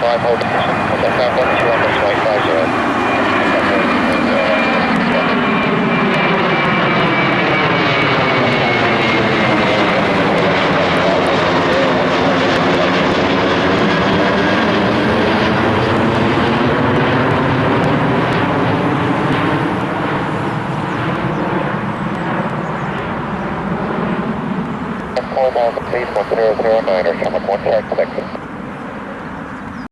5 hold position. Contact Falcon 2 on the flight 50. Call ball complete 1009 or summit 166.